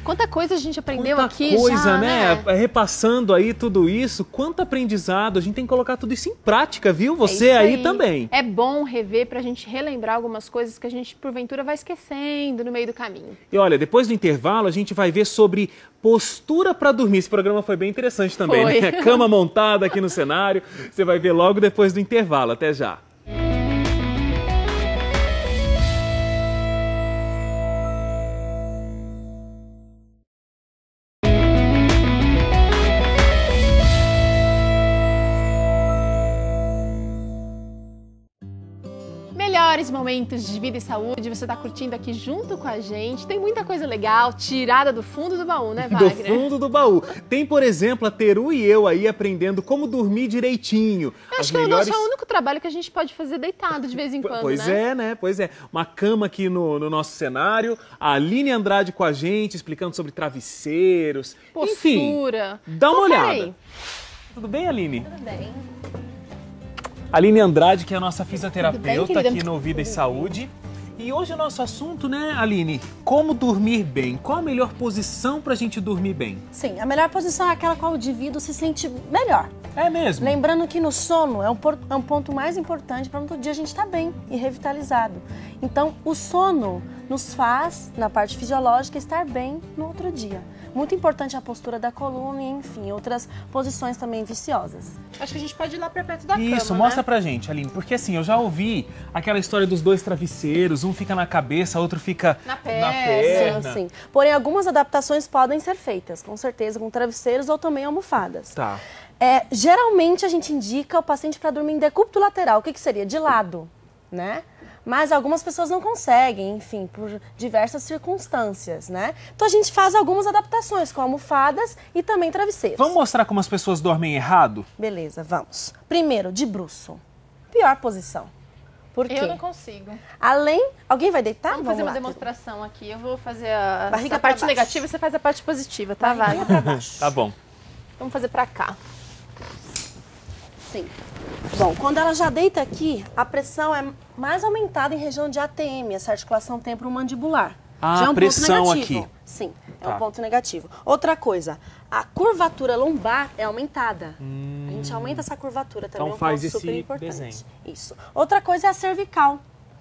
Quanta coisa a gente aprendeu
Quanta
aqui
coisa,
já,
né? Repassando aí tudo isso, quanto aprendizado. A gente tem que colocar tudo isso em prática, viu? Você aí também.
É bom rever pra gente relembrar algumas coisas que a gente, porventura, vai esquecendo no meio do caminho.
E olha, depois do intervalo, a gente vai ver sobre postura para dormir. Esse programa foi bem interessante também, né? Cama montada aqui no cenário. Você vai ver logo depois do intervalo. Até já.
Melhores momentos de vida e saúde, você está curtindo aqui junto com a gente. Tem muita coisa legal, tirada do fundo do baú, né, Wagner?
Do fundo do baú. Tem, por exemplo, a Teru e eu aí aprendendo como dormir direitinho.
Eu acho que é o único trabalho que a gente pode fazer deitado de vez em quando,
Pois é, né? Pois é. Uma cama aqui no nosso cenário. A Aline Andrade com a gente, explicando sobre travesseiros.
Postura.
Enfim, dá uma olhada.
Aí.
Tudo bem, Aline?
Tudo bem.
Aline Andrade, que é a nossa fisioterapeuta
bem,
aqui no Vida e Saúde. E hoje o nosso assunto, né, Aline? Como dormir bem? Qual a melhor posição para a gente dormir bem?
Sim, a melhor posição é aquela qual o indivíduo se sente melhor.
É mesmo?
Lembrando que no sono é um ponto mais importante para no outro dia a gente estar bem e revitalizado. Então, o sono nos faz, na parte fisiológica, estar bem no outro dia. Muito importante a postura da coluna e, enfim, outras posições também viciosas.
Acho que a gente pode ir lá para perto da cama,
Isso, mostra pra gente, Aline, porque assim, eu já ouvi aquela história dos dois travesseiros, um fica na cabeça, outro fica na perna.
Sim. Porém, algumas adaptações podem ser feitas, com certeza, com travesseiros ou também almofadas.
Tá.
Geralmente, a gente indica o paciente para dormir em decúbito lateral. O que seria? De lado, né? Mas algumas pessoas não conseguem, enfim, por diversas circunstâncias, né? Então a gente faz algumas adaptações com almofadas e também travesseiros.
Vamos mostrar como as pessoas dormem errado?
Beleza, vamos. Primeiro, de bruço. Pior posição. Por quê?
Eu não consigo.
Alguém vai deitar?
Vamos fazer uma demonstração aqui. Eu vou fazer a parte negativa e você faz a parte positiva, tá?
Barriga pra baixo.
Tá bom.
Vamos fazer pra cá.
Sim. Bom, quando ela já deita aqui, a pressão é mais aumentada em região de ATM, essa articulação temporomandibular. Já é um
pressão
ponto negativo.
aqui.
Sim, é um ponto negativo. Outra coisa, a curvatura lombar é aumentada. A gente aumenta essa curvatura também,
então faz
um ponto super
esse
importante.
desenho.
Isso. Outra coisa é a cervical.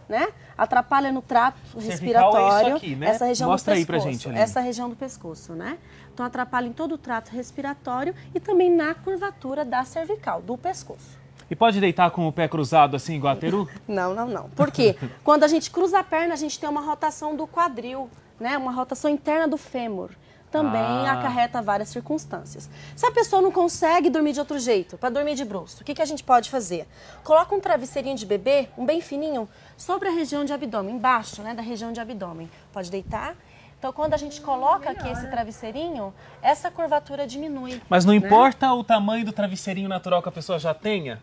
né? Atrapalha no trato
Cervical
respiratório.
é isso aqui, né?
Essa região
Mostra
do
aí
pescoço.
pra gente, Aline.
Essa região do pescoço, né? Então atrapalha em todo o trato respiratório e também na curvatura da cervical, do pescoço.
E pode deitar com o pé cruzado assim, igual a Teru?
Não, não, não. Por quê? Quando a gente cruza a perna, a gente tem uma rotação do quadril, né? Uma rotação interna do fêmur. Também acarreta várias circunstâncias. Se a pessoa não consegue dormir de outro jeito, para dormir de bruço, o que a gente pode fazer? Coloca um travesseirinho de bebê, um bem fininho, sobre a região de abdômen, embaixo, né, da região de abdômen. Pode deitar. Então, quando a gente coloca aqui esse travesseirinho, essa curvatura diminui.
Mas não
né?
importa o tamanho do travesseirinho natural que a pessoa já tenha?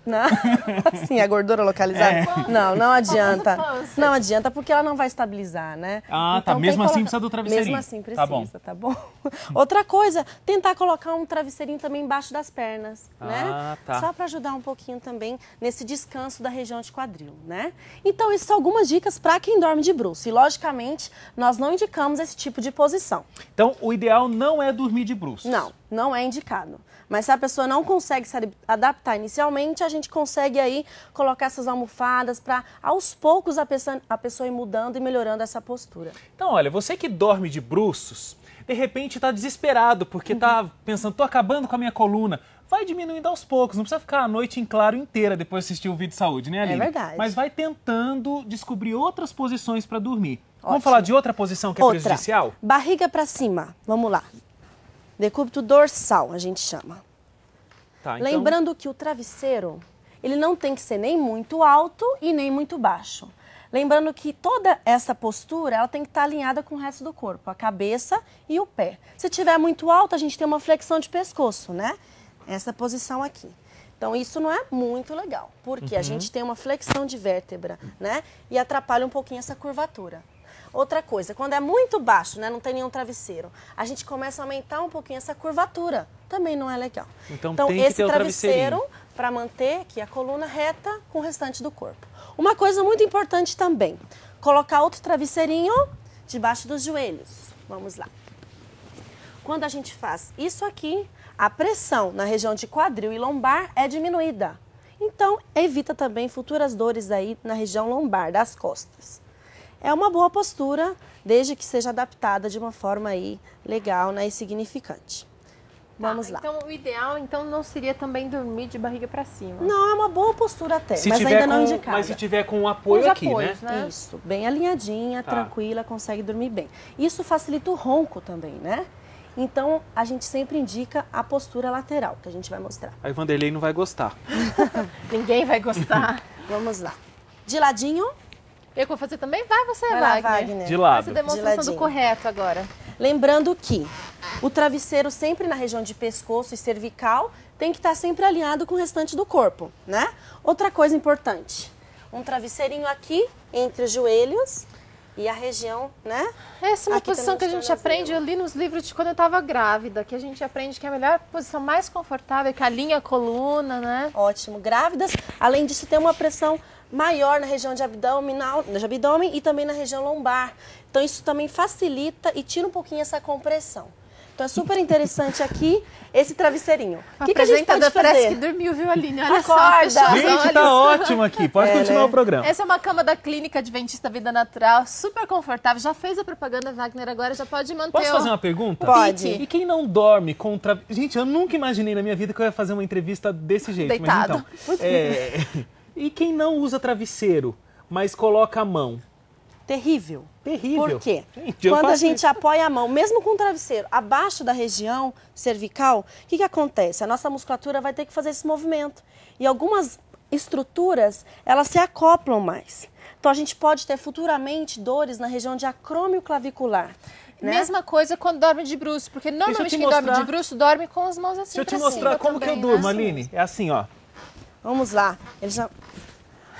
Não, assim, a gordura localizada? Não, não adianta. Não adianta, porque ela não vai estabilizar, né?
Ah, então, tá. Mesmo assim precisa do travesseirinho.
Mesmo assim precisa, tá bom? Outra coisa, tentar colocar um travesseirinho também embaixo das pernas, né?
Tá.
Só para ajudar um pouquinho também nesse descanso da região de quadril, né? Então, essas são algumas dicas para quem dorme de bruço. E, logicamente, nós não indicamos esse tipo de posição.
Então, o ideal não é dormir de bruços.
Não, não é indicado. Mas se a pessoa não consegue se adaptar inicialmente, a gente consegue aí colocar essas almofadas para, aos poucos, a pessoa ir mudando e melhorando essa postura.
Então, olha, você que dorme de bruços, de repente está desesperado porque está pensando, tô acabando com a minha coluna. Vai diminuindo aos poucos, não precisa ficar a noite em claro inteira depois de assistir o vídeo de saúde, né, Aline?
É verdade.
Mas vai tentando descobrir outras posições para dormir.
Ótimo.
Vamos falar de outra posição que é prejudicial?
Barriga para cima, vamos lá. Decúbito dorsal, a gente chama.
Tá, então...
Lembrando que o travesseiro, ele não tem que ser nem muito alto e nem muito baixo. Lembrando que toda essa postura, ela tem que estar alinhada com o resto do corpo, a cabeça e o pé. Se tiver muito alto, a gente tem uma flexão de pescoço, né? Essa posição aqui. Então, isso não é muito legal, porque a gente tem uma flexão de vértebra, né? E atrapalha um pouquinho essa curvatura. Outra coisa, quando é muito baixo, né, não tem nenhum travesseiro, a gente começa a aumentar um pouquinho essa curvatura. Também não é legal.
Então tem que ter o travesseiro
para manter aqui a coluna reta com o restante do corpo. Uma coisa muito importante também, colocar outro travesseirinho debaixo dos joelhos. Vamos lá. Quando a gente faz isso aqui, a pressão na região de quadril e lombar é diminuída. Então, evita também futuras dores aí na região lombar, das costas. É uma boa postura, desde que seja adaptada de uma forma aí legal, né, e significante. Vamos lá.
Então, o ideal não seria também dormir de barriga para cima.
Não, é uma boa postura até, mas ainda não indicada.
Mas se tiver com um apoio aqui,
apoios, né? Isso, bem alinhadinha, tranquila, consegue dormir bem. Isso facilita o ronco também, né? Então, a gente sempre indica a postura lateral, que a gente vai mostrar.
Aí o Vanderlei não vai gostar.
Ninguém vai gostar.
Vamos lá. De ladinho.
Eu vou fazer também? Vai você,
Vai lá,
Wagner.
De lado.
Essa demonstração do correto agora.
Lembrando que o travesseiro sempre na região de pescoço e cervical tem que estar sempre alinhado com o restante do corpo, né? Outra coisa importante, um travesseirinho aqui entre os joelhos e a região, né?
Essa é uma posição que a gente aprende ali nos livros de quando eu estava grávida, que a gente aprende que é a melhor posição, mais confortável, que alinha a coluna, né?
Ótimo. Grávidas, além disso, tem uma pressão maior na região de abdômen e também na região lombar. Então, isso também facilita e tira um pouquinho essa compressão. Então, é super interessante aqui esse travesseirinho. O que a gente pode fazer?
Parece que dormiu, viu, Aline? Olha
Acorda.
só,
gente, tá ótimo aqui. Pode continuar o programa.
Essa é uma cama da Clínica Adventista Vida Natural, super confortável. Já fez a propaganda, Wagner, agora já pode manter.
Posso fazer uma pergunta?
Pode.
E quem não dorme com o travesseiro? Gente, eu nunca imaginei na minha vida que eu ia fazer uma entrevista desse jeito.
Deitado.
Mas então, e quem não usa travesseiro, mas coloca a mão?
Terrível.
Terrível.
Por quê?
Gente,
quando a gente apoia a mão, mesmo com o travesseiro, abaixo da região cervical, o que acontece? A nossa musculatura vai ter que fazer esse movimento. E algumas estruturas, elas se acoplam mais. Então, a gente pode ter futuramente dores na região de acrômio clavicular. Né?
Mesma coisa quando dorme de bruço, porque normalmente quem dorme de bruço dorme com as mãos assim.
Deixa eu te mostrar como que eu durmo, Aline. É assim, ó.
Vamos lá. Ele já...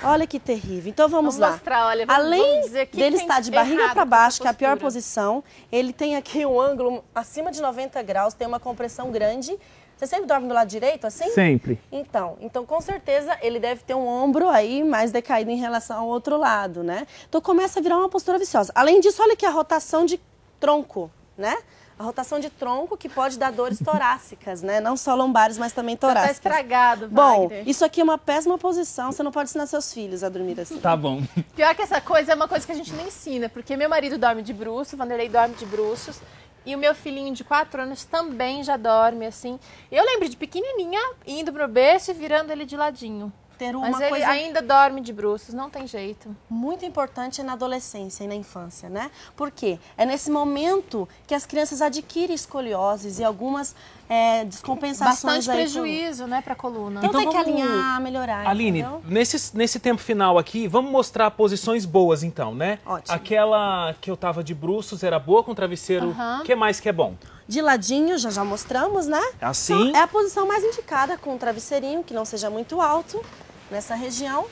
Olha que terrível. Então vamos lá.
Mostrar, olha,
além dele estar de barriga para baixo, que é a pior posição, ele tem aqui um ângulo acima de 90 graus, tem uma compressão grande. Você sempre dorme do lado direito, assim?
Sempre.
Então com certeza ele deve ter um ombro aí mais decaído em relação ao outro lado, né? Então começa a virar uma postura viciosa. Além disso, olha aqui a rotação de tronco, né? A rotação de tronco que pode dar dores torácicas, né? Não só lombares, mas também torácicas.
Tá estragado,
Bom,
Wagner.
isso aqui é uma péssima posição, você não pode ensinar seus filhos a dormir assim.
Tá bom.
Pior que essa coisa é uma coisa que a gente nem ensina, porque meu marido dorme de bruços, o Vanderlei dorme de bruços, e o meu filhinho de 4 anos também já dorme assim. Eu lembro de pequenininha indo pro berço e virando ele de ladinho. Mas ele ainda dorme de bruços, não tem jeito.
Muito importante na adolescência e na infância, né? Por quê? É nesse momento que as crianças adquirem escolioses e algumas descompensações.
Bastante prejuízo, né, pra coluna.
Então tem que alinhar, melhorar.
Aline, nesse tempo final aqui, vamos mostrar posições boas então, né?
Ótimo.
Aquela que eu tava de bruços era boa com travesseiro. O que mais que é bom?
De ladinho, já mostramos, né?
Assim?
Então, é a posição mais indicada com um travesseirinho, que não seja muito alto, nessa região.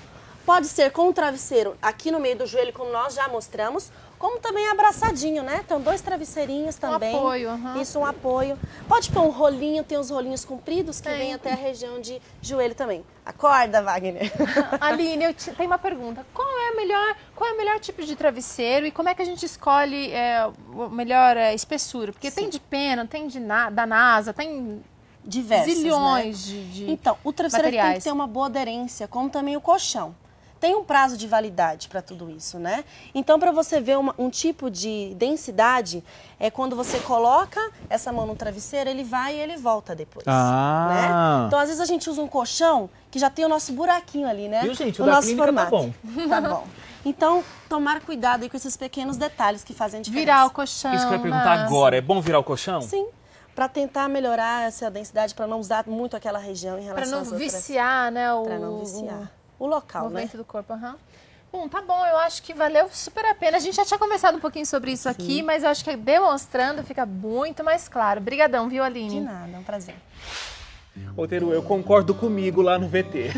Pode ser com o travesseiro aqui no meio do joelho, como nós já mostramos, como também abraçadinho, né? Então, 2 travesseirinhos também.
Um apoio.
Isso, um apoio. Pode pôr um rolinho, tem os rolinhos compridos que vem até a região de joelho também. Acorda, Wagner.
Aline, eu tenho uma pergunta. Qual é o melhor tipo de travesseiro e como é que a gente escolhe a melhor espessura? Porque tem de pena, tem da NASA, tem
diversos,
zilhões,
né?
de
Então, o travesseiro
materiais.
tem que ter uma boa aderência, como também o colchão. Tem um prazo de validade para tudo isso, né? Então, para você ver um tipo de densidade, é quando você coloca essa mão no travesseiro, ele vai e ele volta depois. Né? Então, às vezes a gente usa um colchão que já tem o nosso buraquinho ali, né?
Viu, gente?
O
da
nosso
clínica
formato.
tá bom.
Tá bom. Então, tomar cuidado aí com esses pequenos detalhes que fazem a diferença.
Virar o colchão.
Isso que eu ia perguntar agora. É bom virar o colchão?
Sim. Para tentar melhorar essa densidade, para não usar muito aquela região em relação às outras.
Para não viciar, né?
Para não viciar. O local,
o movimento
né?
do corpo, Bom, tá bom, eu acho que valeu super a pena. A gente já tinha conversado um pouquinho sobre isso aqui, mas eu acho que demonstrando fica muito mais claro. Obrigadão, viu, Aline?
De nada, é um prazer.
Ô, Teru, eu concordo comigo lá no VT.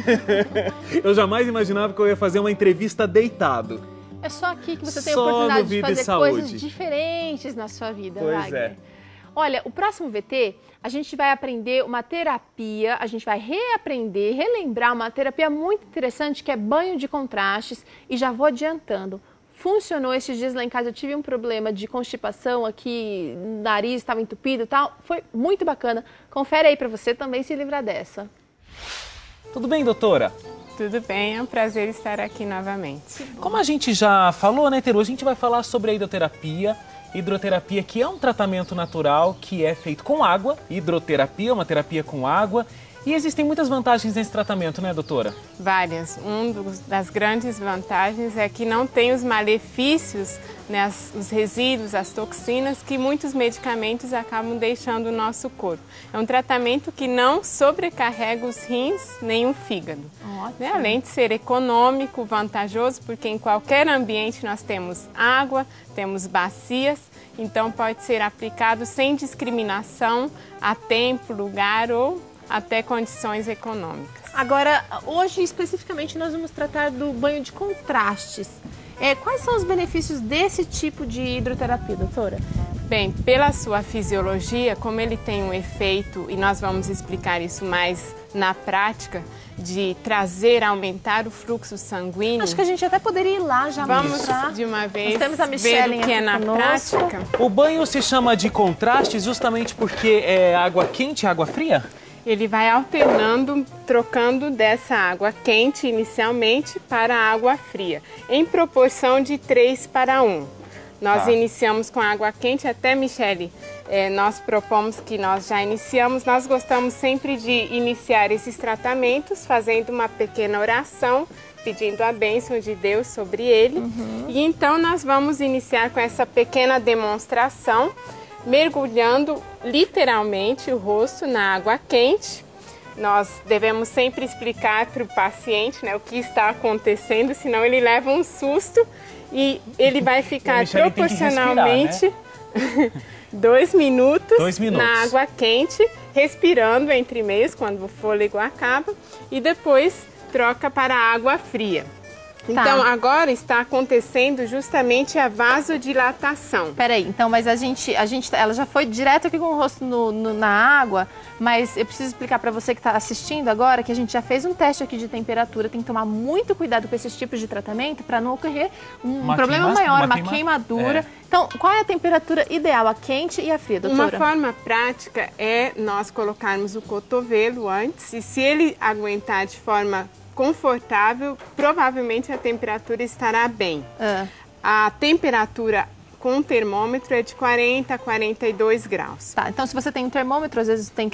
Eu jamais imaginava que eu ia fazer uma entrevista deitado.
É só aqui que você tem a
Só
oportunidade
no
de
Vida
fazer
e Saúde.
coisas diferentes na sua vida,
Pois
Wagner.
é.
Olha, o próximo VT, a gente vai aprender uma terapia, a gente vai reaprender, relembrar uma terapia muito interessante que é banho de contrastes. E já vou adiantando, funcionou esses dias lá em casa, eu tive um problema de constipação aqui, o nariz estava entupido e tal, foi muito bacana. Confere aí pra você também se livrar dessa.
Tudo bem, doutora?
Tudo bem, é um prazer estar aqui novamente.
Como a gente já falou, né, Teru? A gente vai falar sobre a hidroterapia. Hidroterapia, que é um tratamento natural que é feito com água. Hidroterapia, uma terapia com água. E existem muitas vantagens nesse tratamento, né, doutora?
Várias. Das grandes vantagens é que não tem os malefícios, né, os resíduos, as toxinas que muitos medicamentos acabam deixando no nosso corpo. É um tratamento que não sobrecarrega os rins nem o fígado. Né? Além de ser econômico, vantajoso, porque em qualquer ambiente nós temos água, temos bacias, então pode ser aplicado sem discriminação a tempo, lugar ou até condições econômicas.
Agora, hoje especificamente nós vamos tratar do banho de contrastes. Quais são os benefícios desse tipo de hidroterapia, doutora?
Bem, pela sua fisiologia, como ele tem um efeito, e nós vamos explicar isso mais na prática, de trazer, aumentar o fluxo sanguíneo.
Acho que a gente até poderia ir lá já mostrar.
Vamos de uma vez
temos a
ver
Michele
o que é na prática.
O banho se chama de contraste justamente porque é água quente e água fria?
Ele vai alternando, trocando dessa água quente inicialmente para a água fria, em proporção de 3:1. Nós iniciamos com água quente, até, Michele, nós propomos que nós já iniciamos, nós gostamos sempre de iniciar esses tratamentos fazendo uma pequena oração, pedindo a bênção de Deus sobre ele. E então nós vamos iniciar com essa pequena demonstração, mergulhando literalmente o rosto na água quente. Nós devemos sempre explicar para o paciente, né, o que está acontecendo, senão ele leva um susto e ele vai ficar proporcionalmente
respirar, né?
2 minutos,
2 minutos
na água quente, respirando entre meios quando o fôlego acaba, e depois troca para a água fria. Então, agora está acontecendo justamente a vasodilatação.
Peraí, então, mas ela já foi direto aqui com o rosto na água, mas eu preciso explicar para você que está assistindo agora que a gente já fez um teste aqui de temperatura, tem que tomar muito cuidado com esses tipos de tratamento para não ocorrer um problema maior, uma queimadura. Então, qual é a temperatura ideal, a quente e a fria, doutora?
Uma forma prática é nós colocarmos o cotovelo antes e se ele aguentar de forma confortável, provavelmente a temperatura estará bem. A temperatura com o termômetro é de 40 a 42 graus.
Tá, então se você tem um termômetro, às vezes tem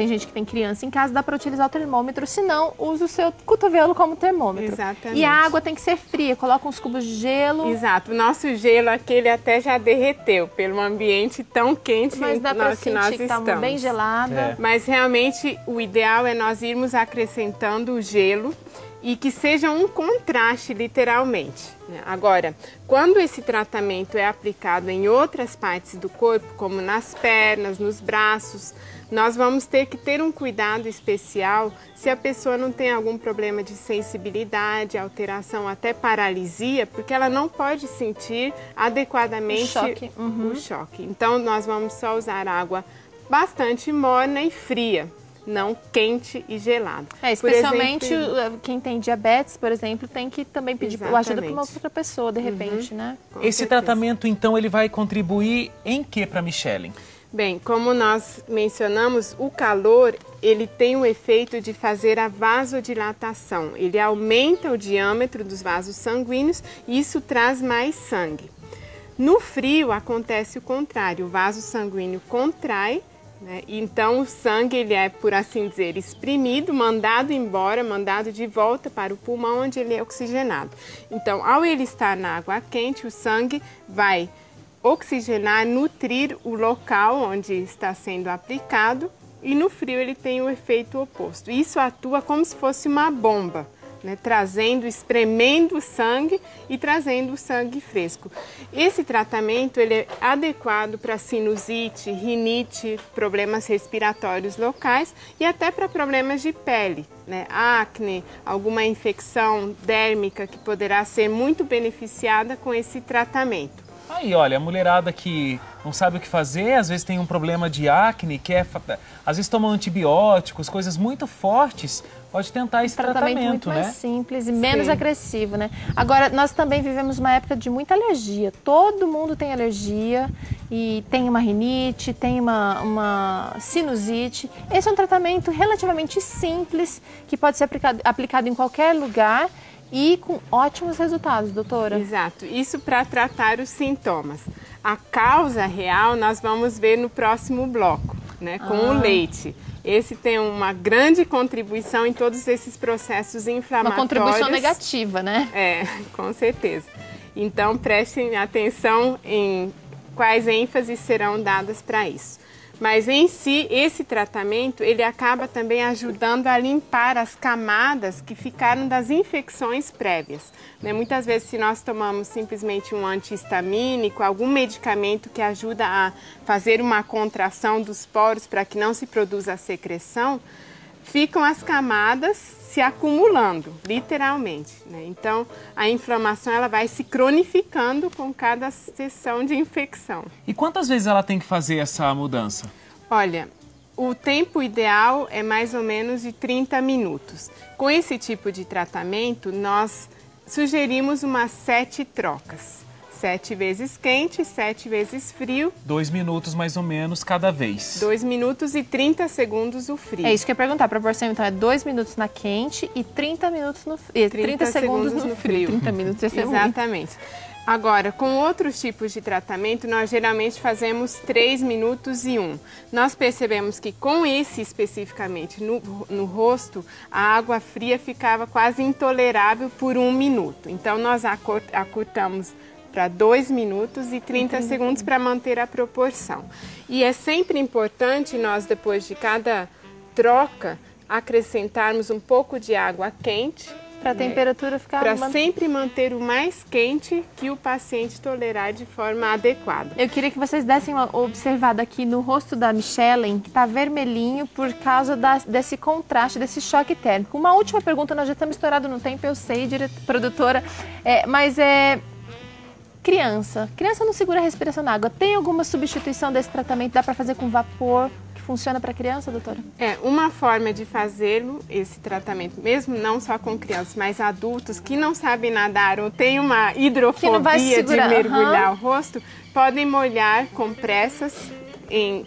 gente que tem criança em casa, dá para utilizar o termômetro, se não, usa o seu cotovelo como termômetro.
Exatamente.
E a água tem que ser fria, coloca uns cubos de gelo.
Exato, o nosso gelo aquele até já derreteu pelo ambiente tão quente
mas dá pra sentir que tá bem gelada.
Mas realmente o ideal é nós irmos acrescentando o gelo e que seja um contraste, literalmente. Agora, quando esse tratamento é aplicado em outras partes do corpo, como nas pernas, nos braços, nós vamos ter que ter um cuidado especial se a pessoa não tem algum problema de sensibilidade, alteração, até paralisia, porque ela não pode sentir adequadamente o choque. Então, nós vamos só usar água bastante morna e fria, não quente e gelado.
Especialmente quem tem diabetes, por exemplo, tem que também pedir ajuda para uma outra pessoa, de repente, né?
Esse tratamento, então, ele vai contribuir em que para a Michelle?
Bem, como nós mencionamos, o calor, ele tem o efeito de fazer a vasodilatação. Ele aumenta o diâmetro dos vasos sanguíneos e isso traz mais sangue. No frio, acontece o contrário. O vaso sanguíneo contrai, então o sangue ele é, por assim dizer, exprimido, mandado embora, mandado de volta para o pulmão onde ele é oxigenado. Então, ao ele estar na água quente, o sangue vai oxigenar, nutrir o local onde está sendo aplicado e no frio ele tem o efeito oposto. Isso atua como se fosse uma bomba, espremendo o sangue e trazendo o sangue fresco. Esse tratamento ele é adequado para sinusite, rinite, problemas respiratórios locais e até para problemas de pele, acne, alguma infecção dérmica que poderá ser muito beneficiada com esse tratamento.
Aí, olha, a mulherada que não sabe o que fazer, às vezes tem um problema de acne, às vezes toma antibióticos, coisas muito fortes, pode tentar esse tratamento,
muito mais simples e menos agressivo, Agora, nós também vivemos uma época de muita alergia. Todo mundo tem alergia e tem uma rinite, tem uma sinusite. Esse é um tratamento relativamente simples, que pode ser aplicado em qualquer lugar e com ótimos resultados, doutora.
Exato, isso para tratar os sintomas. A causa real nós vamos ver no próximo bloco, com o leite. Esse tem uma grande contribuição em todos esses processos inflamatórios.
Uma contribuição negativa,
com certeza. Então, prestem atenção em quais ênfases serão dadas para isso. Mas em si, esse tratamento, ele acaba também ajudando a limpar as camadas que ficaram das infecções prévias. Muitas vezes, se nós tomamos simplesmente um antihistamínico, algum medicamento que ajuda a fazer uma contração dos poros para que não se produza a secreção, ficam as camadas se acumulando, literalmente. Então, a inflamação ela vai se cronificando com cada sessão de infecção.
E quantas vezes ela tem que fazer essa mudança?
Olha, o tempo ideal é mais ou menos de 30 minutos. Com esse tipo de tratamento, nós sugerimos umas 7 trocas. 7 vezes quente, 7 vezes frio.
2 minutos mais ou menos cada vez.
2 minutos e 30 segundos o frio.
É isso que eu ia perguntar. A proporção então é 2 minutos na quente e 30 minutos no frio. 30 segundos no frio. 30 minutos ia ser
exatamente. Agora, com outros tipos de tratamento, nós geralmente fazemos 3 minutos e 1. Nós percebemos que com esse especificamente no rosto, a água fria ficava quase intolerável por 1 minuto. Então, nós acurtamos para 2 minutos e 30 segundos para manter a proporção. E é sempre importante nós, depois de cada troca, acrescentarmos um pouco de água quente
Para a temperatura ficar...
Para sempre manter o mais quente que o paciente tolerar de forma adequada.
Eu queria que vocês dessem uma observada aqui no rosto da Michellen, que está vermelhinho por causa desse contraste, desse choque térmico. Uma última pergunta, nós já estamos estourados no tempo, eu sei, produtora, mas criança não segura a respiração na água. Tem alguma substituição desse tratamento? Dá para fazer com vapor? Funciona para criança, doutora?
Uma forma de fazê-lo, esse tratamento, mesmo não só com crianças, mas adultos que não sabem nadar ou têm uma hidrofobia de mergulhar o rosto, podem molhar compressas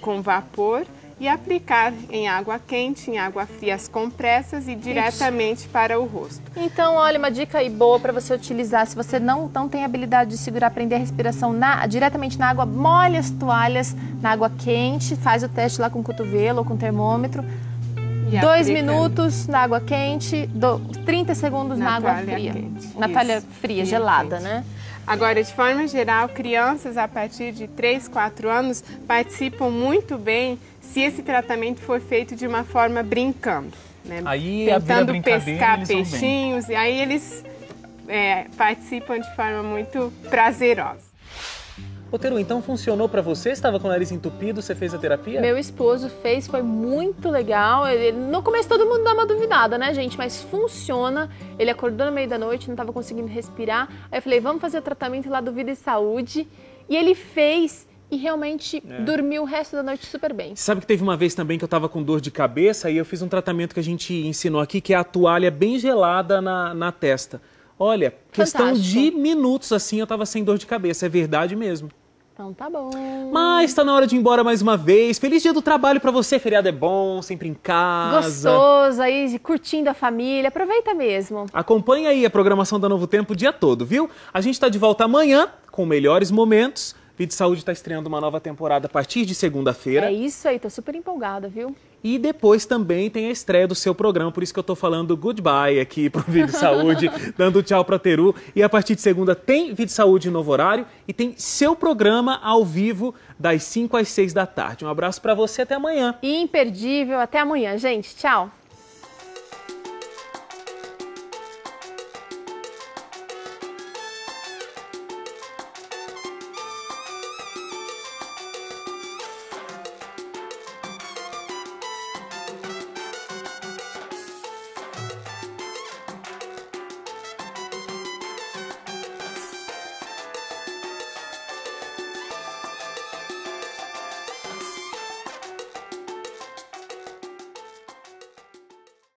com vapor e aplicar em água quente, em água fria as compressas e diretamente para o rosto.
Então, olha, uma dica aí boa para você utilizar. Se você não tem habilidade de segurar, prender a respiração diretamente na água, molhe as toalhas na água quente, faz o teste lá com o cotovelo ou com o termômetro. 2 minutos na água quente, 30 segundos na água fria. Na toalha fria, gelada, né?
Agora, de forma geral, crianças a partir de 3, 4 anos participam muito bem se esse tratamento for feito de uma forma brincando, né?
Aí,
tentando pescar peixinhos, e aí eles participam de forma muito prazerosa.
Ô, Teru, então funcionou pra você? Você estava com o nariz entupido, você fez a terapia?
Meu esposo fez, foi muito legal. No começo todo mundo dá uma duvidada, né, gente? Mas funciona. Ele acordou no meio da noite, não estava conseguindo respirar. Aí eu falei, vamos fazer o tratamento lá do Vida e Saúde. E ele fez e realmente dormiu o resto da noite super bem.
Sabe que teve uma vez também que eu estava com dor de cabeça e eu fiz um tratamento que a gente ensinou aqui, que é a toalha bem gelada na testa. Olha, questão de minutos assim eu estava sem dor de cabeça, é verdade mesmo.
Então tá bom.
Mas tá na hora de ir embora mais uma vez. Feliz dia do trabalho pra você, feriado é bom, sempre em casa.
Gostoso, aí curtindo a família, aproveita mesmo.
Acompanhe aí a programação da Novo Tempo o dia todo, viu? A gente tá de volta amanhã com melhores momentos. Vida e Saúde tá estreando uma nova temporada a partir de segunda-feira.
É isso aí, tô super empolgada, viu?
E depois também tem a estreia do seu programa, por isso que eu tô falando goodbye aqui pro Vida e Saúde, dando tchau pra Teru. E a partir de segunda tem Vida e Saúde em novo horário e tem seu programa ao vivo das 5 às 6 da tarde. Um abraço pra você, até amanhã.
Imperdível, até amanhã, gente. Tchau.